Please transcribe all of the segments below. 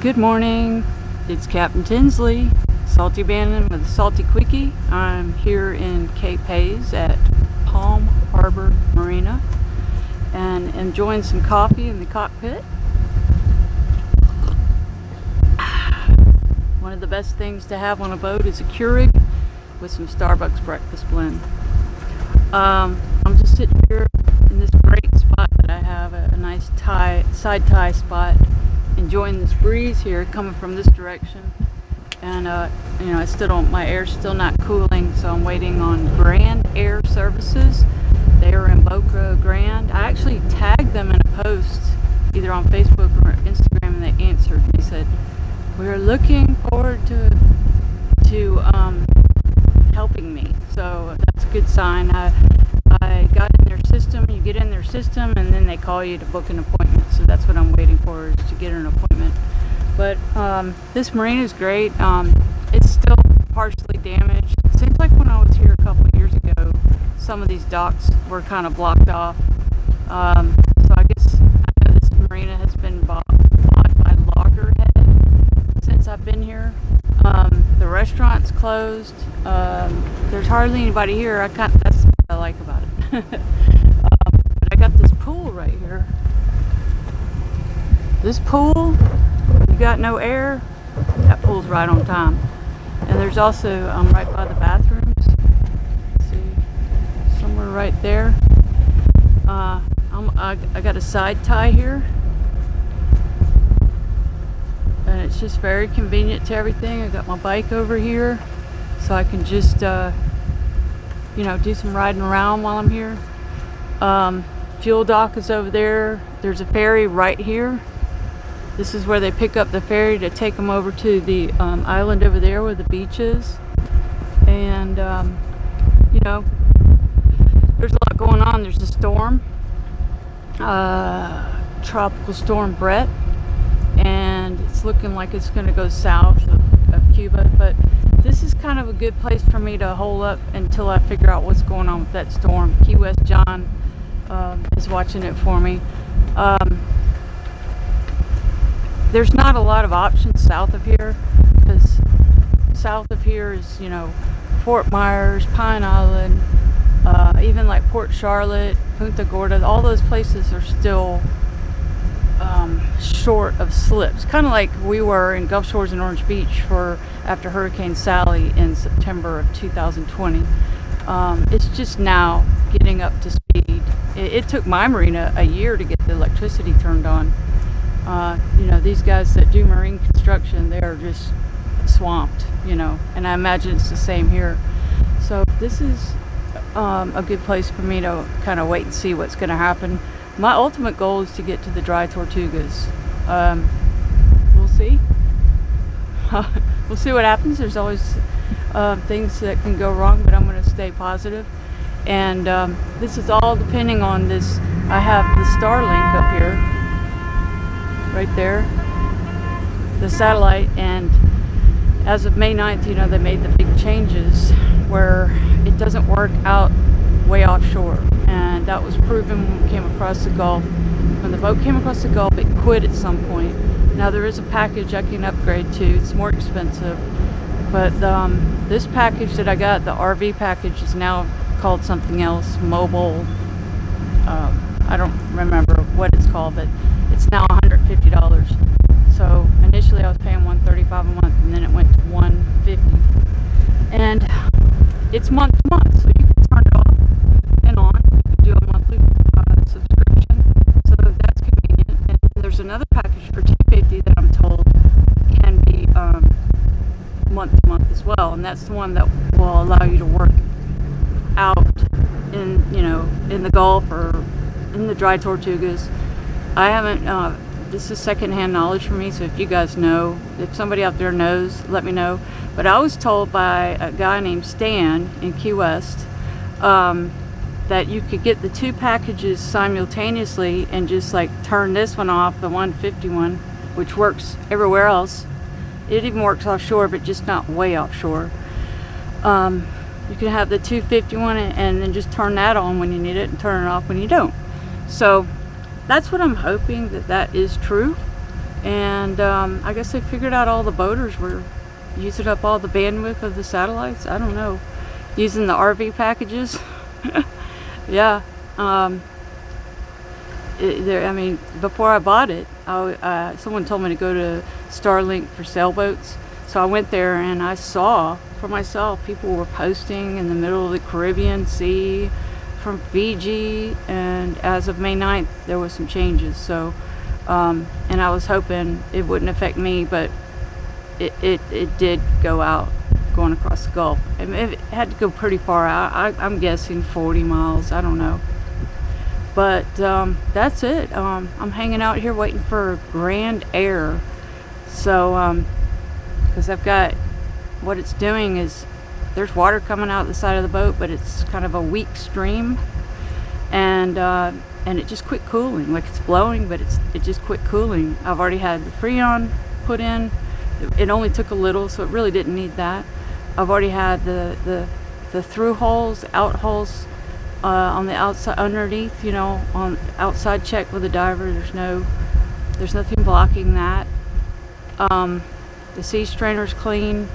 Good morning, it's Captain Tinsley, Salty Abandon with a Salty Quickie. I'm here in Cape Hayes at Harbour Marina and enjoying some coffee in the cockpit. One of the best things to have on a boat is a Keurig with some Starbucks breakfast blend. I'm just sitting here in this great spot that I have, a nice side tie spot, enjoying this breeze here coming from this direction. And I still don't, my air's still not cooling, so I'm waiting on Grand Air Services. They are in Boca Grande. I actually tagged them in a post either on Facebook or Instagram, and they answered. They said, "We're looking forward to helping me." So that's a good sign. I got in their system. You get in their system, and then they call you to book an appointment. So that's what I'm waiting for, is to get an appointment. But this marina is great. It's still partially damaged. It seems like when I was here a couple of years ago, some of these docks were kind of blocked off. So I guess I know this marina has been bought by Loggerhead since I've been here. The restaurant's closed. There's hardly anybody here. That's what I like about it. But I got this pool right here. This pool, you got no air, that pool's right on time. And there's also, right by the bathrooms, let's see, somewhere right there. I got a side tie here, and it's just very convenient to everything. I got my bike over here, so I can just do some riding around while I'm here. Fuel dock is over there. There's a ferry right here. This is where they pick up the ferry to take them over to the island over there where the beach is. And there's a lot going on. There's a storm, tropical storm Brett, and it's looking like it's going to go south of Cuba. But this is kind of a good place for me to hole up until I figure out what's going on with that storm. Key West John is watching it for me. There's not a lot of options south of here, because south of here is, Fort Myers, Pine Island, even like Port Charlotte, Punta Gorda. All those places are still short of slips, kind of like we were in Gulf Shores and Orange Beach after Hurricane Sally in September of 2020. It's just now getting up to speed. It took my marina a year to get the electricity turned on. These guys that do marine construction, they are just swamped, and I imagine it's the same here. So this is a good place for me to kind of wait and see what's going to happen. My ultimate goal is to get to the dry tortugas. We'll see. We'll see what happens. There's always things that can go wrong, but I'm going to stay positive. And this is all depending on this. I have the Starlink up here, right there, the satellite, and as of May 9th, they made the big changes where it doesn't work out way offshore, and that was proven when we came across the Gulf. When the boat came across the Gulf, it quit at some point. Now there is a package I can upgrade to. It's more expensive, but this package that I got, the RV package, is now called something else, mobile. I don't remember what it's called, but it's now $150. So initially I was paying $135 a month, and then it went to $150. And it's month to month, so you can turn it off and on. You can do a monthly subscription, so that's convenient. And there's another package for $250 that I'm told can be month to month as well, and that's the one that will allow you to work out in the Gulf or in the dry tortugas. I haven't, this is secondhand knowledge for me, so if you guys know, if somebody out there knows, let me know. But I was told by a guy named Stan in Key West that you could get the two packages simultaneously and just like turn this one off, the 151, which works everywhere else. It even works offshore, but just not way offshore. You can have the 251 and then just turn that on when you need it and turn it off when you don't. So that's what I'm hoping, that is true. And I guess they figured out all the boaters were using up all the bandwidth of the satellites. I don't know, using the RV packages. Yeah. I mean, before I bought it, someone told me to go to Starlink for sailboats. So I went there and I saw for myself people were posting in the middle of the Caribbean Sea from Fiji, and as of May 9th there was some changes. So and I was hoping it wouldn't affect me, but it did go out, going across the Gulf. I mean, it had to go pretty far out. I'm guessing 40 miles, I don't know. But that's it. I'm hanging out here waiting for grand air. So because I've got, what it's doing is there's water coming out the side of the boat, but it's kind of a weak stream, and it just quit cooling. Like, it's blowing, but it just quit cooling. I've already had the Freon put in. It only took a little, so it really didn't need that. I've already had the through holes, out holes on the outside, underneath, you know, on outside check with the diver. There's nothing blocking that. The sea strainer's clean.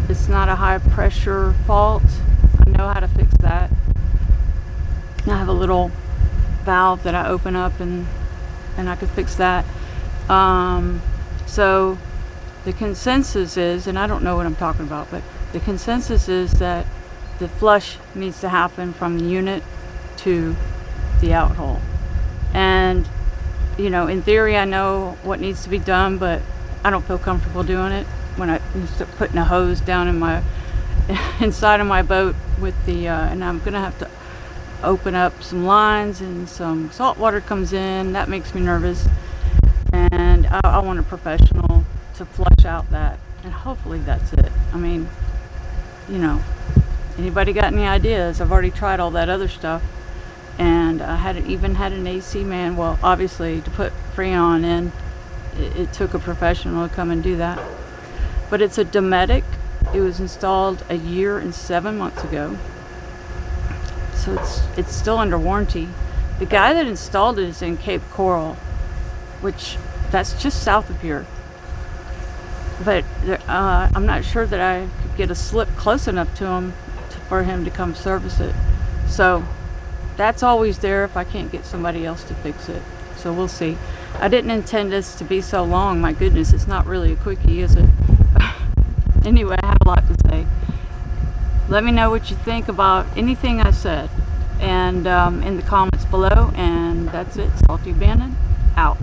It's not a high pressure fault. I know how to fix that. I have a little valve that I open up and I can fix that. So the consensus is, and I don't know what I'm talking about, but the consensus is that the flush needs to happen from the unit to the out hole. And, you know, in theory I know what needs to be done, but I don't feel comfortable doing it when I start putting a hose down in my inside of my boat with the and I'm gonna have to open up some lines, and some salt water comes in. That makes me nervous, and I want a professional to flush out that, and hopefully that's it. I mean, you know, anybody got any ideas? I've already tried all that other stuff, and I even had an AC man. Well, obviously to put Freon in, it took a professional to come and do that. But it's a Dometic. It was installed a year and 7 months ago, so it's still under warranty. The guy that installed it is in Cape Coral, which that's just south of here. But I'm not sure that I could get a slip close enough to him for him to come service it. So that's always there if I can't get somebody else to fix it. So we'll see. I didn't intend this to be so long. My goodness, it's not really a quickie, is it? Anyway, I have a lot to say. Let me know what you think about anything I said, and in the comments below. And that's it. Salty Abandon out.